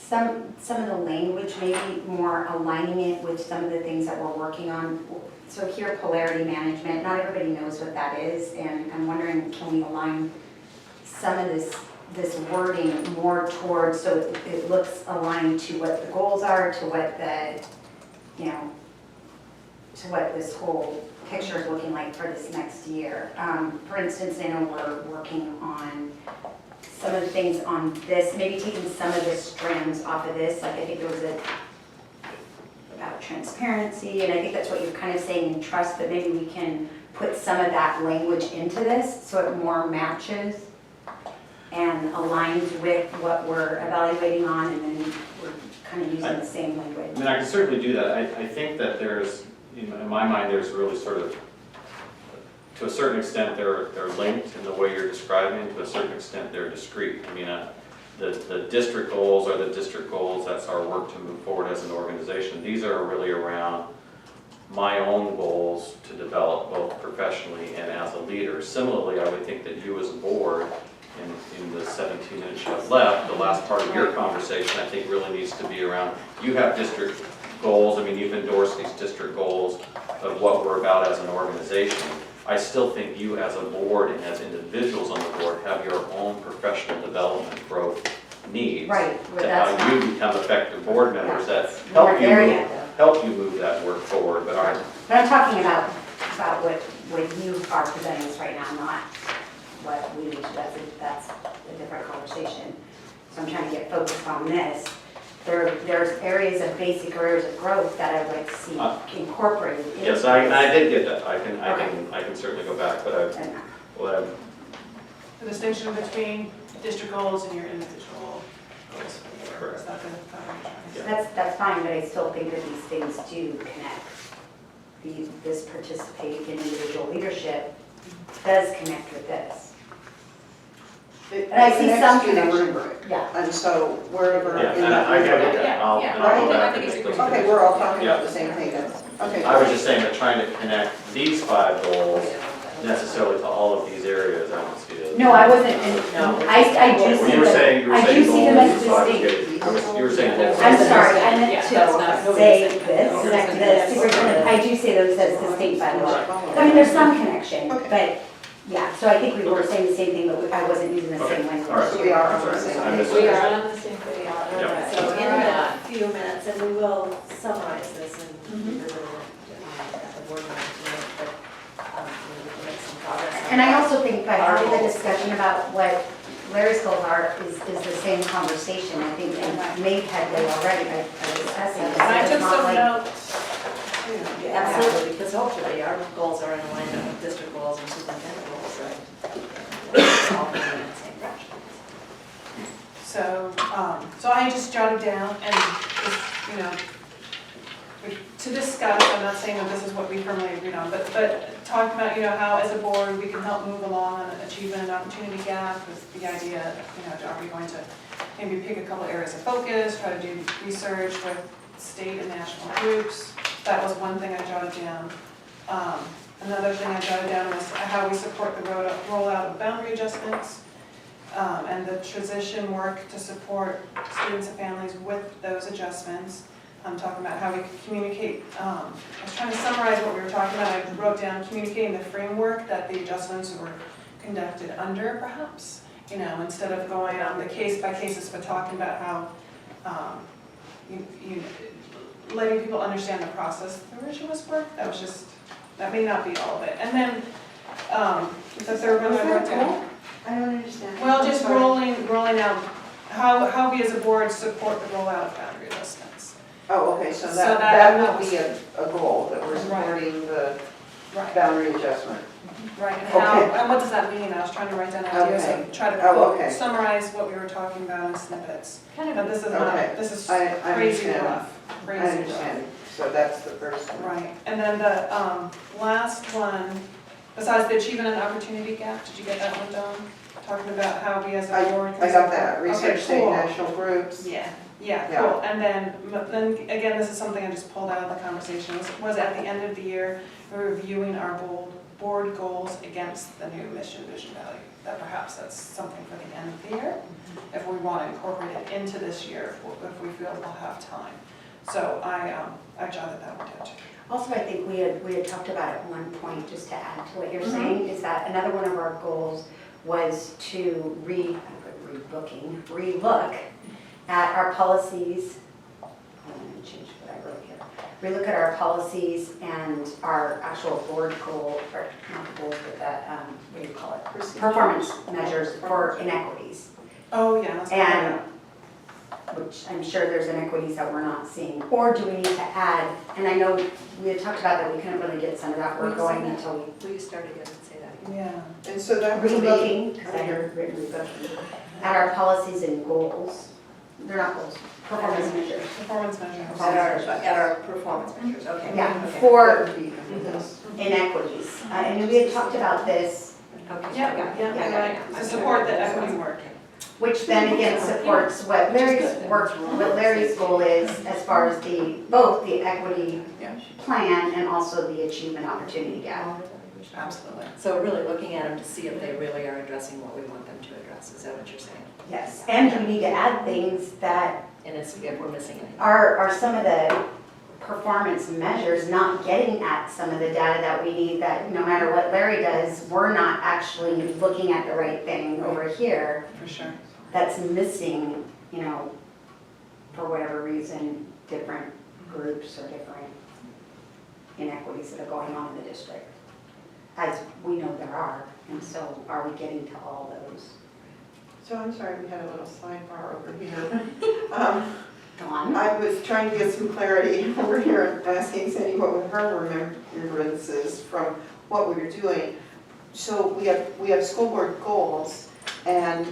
some of the language, maybe more aligning it with some of the things that we're working on. So here, polarity management, not everybody knows what that is, and I'm wondering, can we align some of this wording more towards, so it looks aligned to what the goals are, to what the, to what this whole picture is looking like for this next year. For instance, I know we're working on some some of the things on this, maybe taking some of the strands off of this, like I think there was about transparency, and I think that's what you're kind of saying in trust, but maybe we can put some of that language into this so it more matches and aligns with what we're evaluating on, and then we're kind of using the same language. I mean, I can certainly do that. I think that there's, in my mind, there's really sort of, to a certain extent, they're linked in the way you're describing, to a certain extent, they're discrete. I mean, the district goals are the district goals, that's our work to move forward as an organization. These are really around my own goals to develop both professionally and as a leader. Similarly, I would think that you as a board, in the 17 minutes you have left, the last part of your conversation, I think really needs to be around, you have district goals, I mean, you've endorsed these district goals of what we're about as an organization. I still think you as a board and as individuals on the board have your own professional development growth needs. Right, but To that's how you not, become effective board members that we're help you there move, yet, help you move that work forward, but aren't. but I'm talking about what you are presenting us right now, not what we need to, that's a different conversation. So I'm trying to get focused on this. There's areas of basic areas of growth that I'd like to see incorporated into Yes, this. I did get that. I can certainly go back, but And The distinction between district goals and your individual goals for the year. Correct. Is that the that's fine, but I still think that these things do connect. This participating in individual leadership does connect with this. It And I see connects some to the connection. rubric. Yeah. And so wherever yeah, in and that I get rubric. that. Yeah, I'll yeah. go I back think and it's take good. those. Okay, we're all talking Yeah. about the same thing then. Okay. I was just saying that trying to connect these 5 goals necessarily to all of these areas, I don't see it. No, I wasn't, No. I do Well, see you were the, saying I do see them goals, as so I was distinct. getting- you were saying goals. I'm sorry, I Yeah, meant that's to not- say this, connect to this, superintendent, I do see those as distinct by law. I mean, there's some connection, Okay. but, yeah, so I think we were saying the same thing, but I wasn't using the same language. All right. So we are on Sorry, the same I page. missed We that. are on the same page. Yeah. So in Yeah. a few minutes, and we will summarize this and revisit it at the board meeting tonight, but we can make some progress. on And I that. also think by having the discussion about what Larry's goals are is the same conversation, I think, and made headway already by discussing this. And I It's took not some like- notes too. Yeah, absolutely, because hopefully our goals are in alignment with district goals and superintendent goals, right? We're all moving in the same direction. So, so I just jotted down and, just, to discuss, I'm not saying that this is what we firmly agreed on, but talk about, how as a board, we can help move along on achievement and opportunity gap with the idea, are we going to maybe pick a couple areas of focus, try to do research with state and national groups. That was one thing I jotted down. Another thing I jotted down was how we support the rollout of boundary adjustments and the transition work to support students and families with those adjustments. I'm talking about how we could communicate, I was trying to summarize what we were talking about. I wrote down communicating the framework that the adjustments were conducted under, perhaps. Instead of going on the case by cases, but talking about how letting people understand the process through which it was worked. That may not be all of it. And then the third one I wrote down. I don't understand. Well, just rolling out how we as a board support the rollout of boundary adjustments. Oh, okay, so So that that would be a goal, that we're Right. supporting the Right. boundary adjustment. Right, and Okay. and what does that mean? I was trying to write down ideas Okay. of, try to Oh, quote, okay. summarize what we were talking about in snippets. Kind But of, this is Okay. not, this is I crazy understand. rough, I crazy rough. understand, so that's the first one. Right, and then the last one, besides the achievement and opportunity gap, did you get that one done? Talking about how we as a board can I got that, support- research Okay, state cool. national groups. Yeah, Yeah. cool. And then again, this is something I just pulled out of the conversation, was at the end of the year, we're reviewing our board goals against the new mission, vision, value. That perhaps that's something for the end of the year, if we want to incorporate it into this year, if we feel we'll have time. So I jotted that one down too. Also, I think we had talked about at one point, just to add to what you're saying, is that another one of our goals was to relook at our policies. Let me change what I wrote here. Relook at our policies and our actual board goal, or not the goals, but the, what do you call it? Performance measures for inequities. Oh, yeah. That's And, which I'm sure there's inequities that we're not seeing, or do we need to add, and I know we had talked about that, we couldn't really get some of that work going until we Will you start again and say that again? Yeah. And so that would be, rebooking, because I heard rebooking, at our policies and goals, they're not goals, performance measures. Performance measures. At our performance measures, okay. Yeah, Okay. that for would be under this. inequities, and we had talked about this, Okay. Yeah, Yeah. To support the equity work. which then again supports what Larry's work, what Larry's goal is as far as both the equity Yeah. plan and also the achievement opportunity gap. Absolutely. So really looking at them to see if they really are addressing what we want them to address, is that what you're saying? Yes, and we need to add things that And it's, if we're missing anything. are some of the performance measures not getting at some of the data that we need, that no matter what Larry does, we're not actually looking at the right thing over here For sure. that's missing, for whatever reason, different groups or different inequities that are going on in the district. As we know there are, and so are we getting to all those? So I'm sorry, we had a little sidebar over here. Dawn? I was trying to get some clarity over here, asking Sandy what were her remembrances from what we were doing. So we have school board goals, and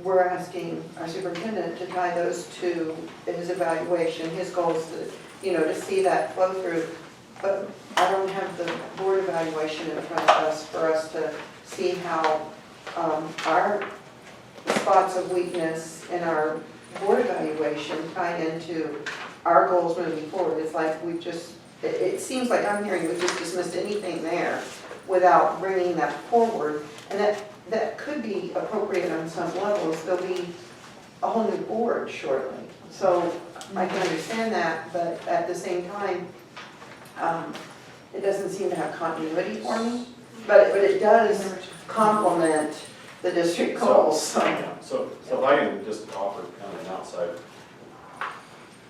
we're asking our superintendent to tie those to his evaluation, his goals, to see that flow through. But I don't have the board evaluation in front of us for us to see how our spots of weakness in our board evaluation tie into our goals moving forward. It's like it seems like I'm hearing we just dismissed anything there without bringing that forward. And that could be appropriate on some levels. There'll be a whole new board shortly. So I can understand that, but at the same time, it doesn't seem to have continuity for me. But it does complement the district goals, so. So if I can just offer kind of an outside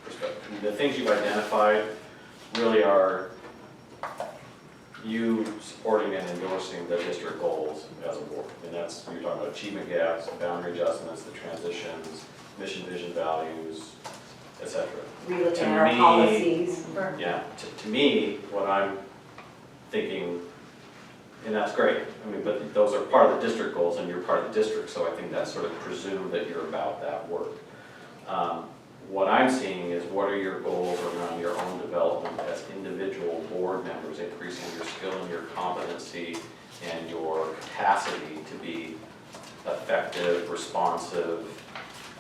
perspective, the things you've identified really are you supporting and endorsing the district goals as a board. And that's, you're talking about achievement gaps, boundary adjustments, the transitions, mission, vision, values, et cetera. Relooking To at our me- policies. Yeah, to me, what I'm thinking, and that's great, I mean, but those are part of the district goals and you're part of the district, so I think that's sort of presumed that you're about that work. What I'm seeing is what are your goals around your own development as individual board members, increasing your skill and your competency and your capacity to be effective, responsive,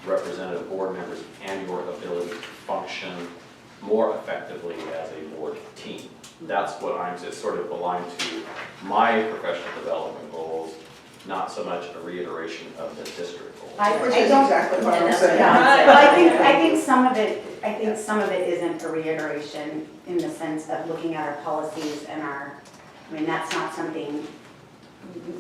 representative board members, and your ability to function more effectively as a board team. That's what it's sort of aligned to my professional development goals, not so much a reiteration of the district goals. Which I is don't, exactly what I'm saying. yeah, well, I think some of it isn't a reiteration in the sense of looking at our policies and that's not something,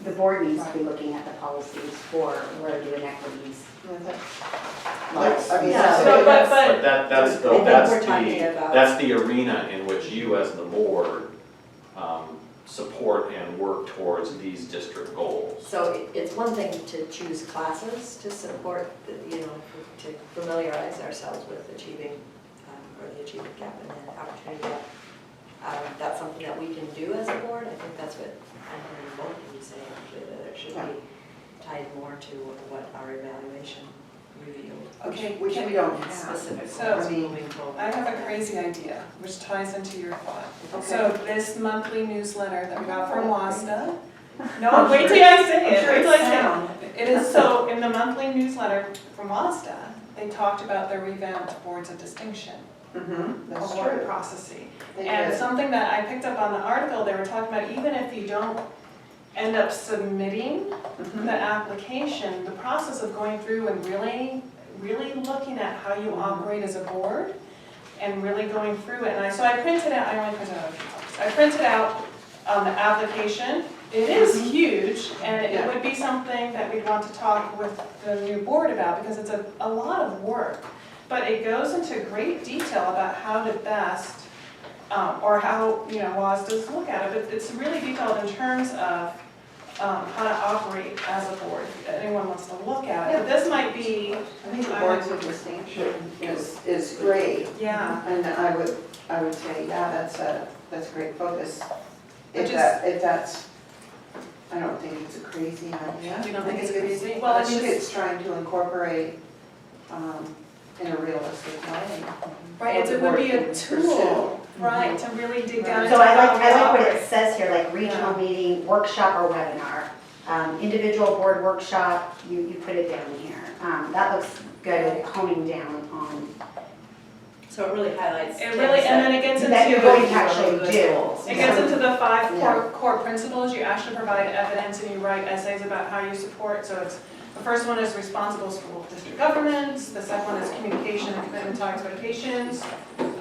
the board needs to be looking at the policies for where do inequities. I mean, Yeah, So, but But that's I think we're talking the, about- that's the arena in which you as the board support and work towards these district goals. So it's one thing to choose classes to support, to familiarize ourselves with achieving, or the achievement gap and the opportunity gap. That's something that we can do as a board. I think that's what I'm hearing both of you say, actually, that it should be tied more to what our evaluation revealed. Okay, Which we don't have. Specific So- goals moving forward. I have a crazy idea, which ties into your thought. Okay. So this monthly newsletter that we got from WASDA. No, wait till I say it, wait till I say it. It is, so in the monthly newsletter from WASDA, they talked about their revamped boards of distinction. That's Award true. processing. They And did. something that I picked up on the article, they were talking about, even if you don't end up submitting the application, the process of going through and really looking at how you operate as a board and really going through it. And so I printed out, I only printed out a few copies. I printed out the application. It is huge, and it would be something that we'd want to talk with the new board about because it's a lot of work. But it goes into great detail about how to best, or how, WASDA's look at it, but it's really detailed in terms of how to operate as a board, if anyone wants to look at it. This might be, I think the boards of distinction is great. yeah, And I would say, yeah, that's a great focus. If just- that's, I don't think it's a crazy idea. You don't think it's crazy? Well, I it's think just- it's trying to incorporate in a realistic way. Right, what the it would be board a can tool, right, to really dig down into So I how like, we I like what operate. it says here, like regional meeting, workshop or webinar. Individual board workshop, you put it down here. That looks good at honing down on, So it really highlights. It really, and then it gets into. that you're going to actually do. It gets into the five Yeah. core principles, you actually provide evidence and you write essays about how you support, so it's, the first one is responsible school district governance, the second one is communication and commitment to expectations.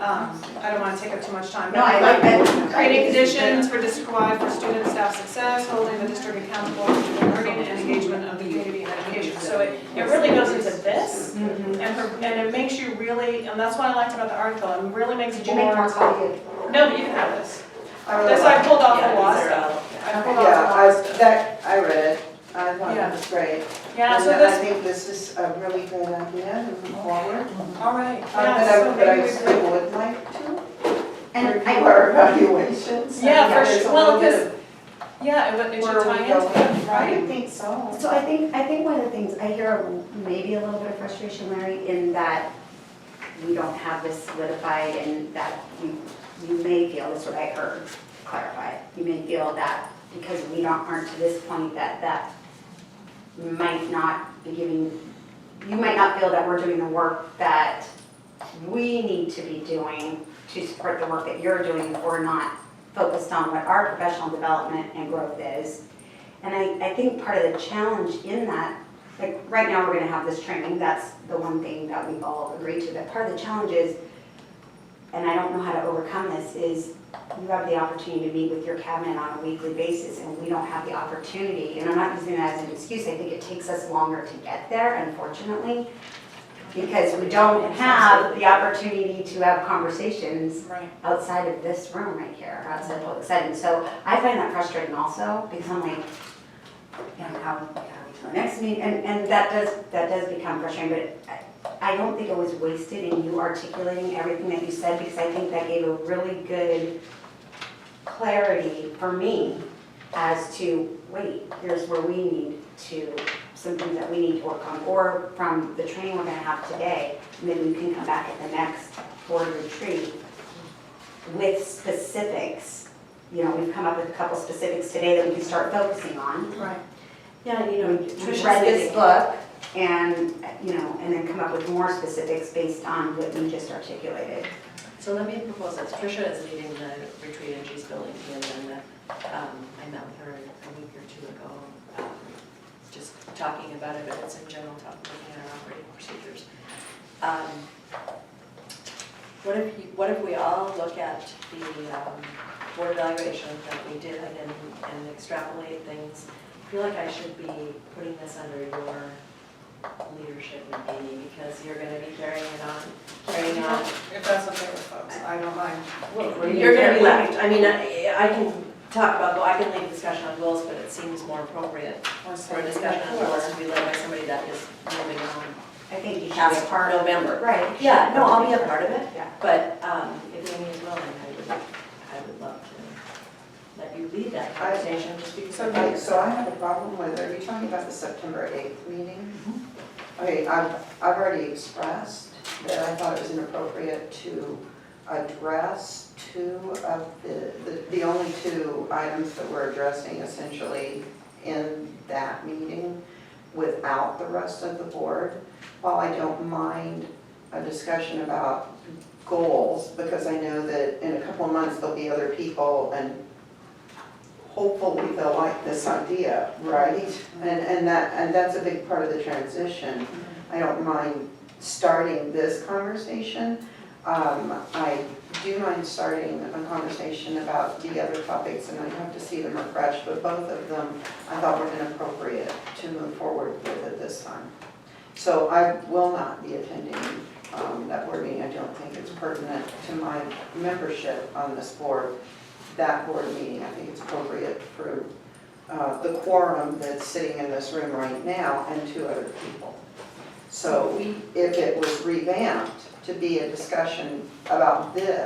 I don't want to take up too much time, but No, I like that. creating conditions for district-wide for student and staff success, holding the district accountable for student learning and engagement of the community in education. So it really goes into this, Mhm. and it makes you really, and that's what I liked about the article, it really makes Did you make more boards. copy? No, but you can have this. I really This I like- pulled off Yeah, the law these are stuff. all- I pulled off Yeah, the law stuff. I read it. I thought Yeah. it was great. Yeah, so And I this, think this is a really good idea moving forward. all right, But yeah, I so but I maybe we still could. would like to And review I, our evaluations. Yeah, for There's a sure. Well, little bit 'cause of Yeah, it where should we tie go. into it, I right? think so. so I think one of the things, I hear maybe a little bit of frustration, Larry, in that we don't have this solidified and that you may feel, this is what I heard, clarify it. You may feel that because we aren't to this point that might not be giving, you might not feel that we're doing the work that we need to be doing to support the work that you're doing if we're not focused on what our professional development and growth is. And I think part of the challenge in that, like right now we're gonna have this training, that's the one thing that we've all agreed to, but part of the challenge is, and I don't know how to overcome this, is you have the opportunity to meet with your cabinet on a weekly basis and we don't have the opportunity, and I'm not using that as an excuse, I think it takes us longer to get there, unfortunately, because we don't have the opportunity to have conversations Right. outside of this room right here, outside of public setting. So I find that frustrating also, because I'm like, you know, how are we till the next meeting? And that does become frustrating, but I don't think it was wasted in you articulating everything that you said, because I think that gave a really good clarity for me as to, wait, here's where we need to, some things that we need to work on, or from the training we're gonna have today, and then we can come back at the next board retreat with specifics. You know, we've come up with a couple specifics today that we can start focusing on. Right. Yeah, you know, We Tricia's read this getting, book and, you know, and then come up with more specifics based on what you just articulated. so let me propose this. Tricia is leading the retreat and she's building the agenda. I met with her a week or two ago, just talking about it, but it's in general, looking at our operating procedures. What if we all look at the board evaluation that we did and extrapolate things? I feel like I should be putting this under your leadership, Amy, because you're gonna be carrying on. If that's okay with folks, I don't mind. You're gonna be left. I mean, I can talk about, I can lead a discussion on goals, but it seems more appropriate for a discussion on goals to be led by somebody that is moving on I think you should be past a part of it. November. Right. Yeah, no, I'll be a part of it, Yeah. but if Amy is willing, I would love to let you lead that conversation, just because. So I have a problem with, are you talking about the September 8th meeting? Okay, I've already expressed that I thought it was inappropriate to address two of the only two items that we're addressing essentially in that meeting without the rest of the board. While I don't mind a discussion about goals, because I know that in a couple of months there'll be other people and hopefully they'll like this idea, right? And that's a big part of the transition. I don't mind starting this conversation. I do mind starting a conversation about the other topics, and I have to see them refreshed, but both of them I thought were inappropriate to move forward with at this time. So I will not be attending that board meeting. I don't think it's pertinent to my membership on this board, that board meeting. I think it's appropriate for the quorum that's sitting in this room right now and 2 other people. So if it was revamped to be a discussion about this,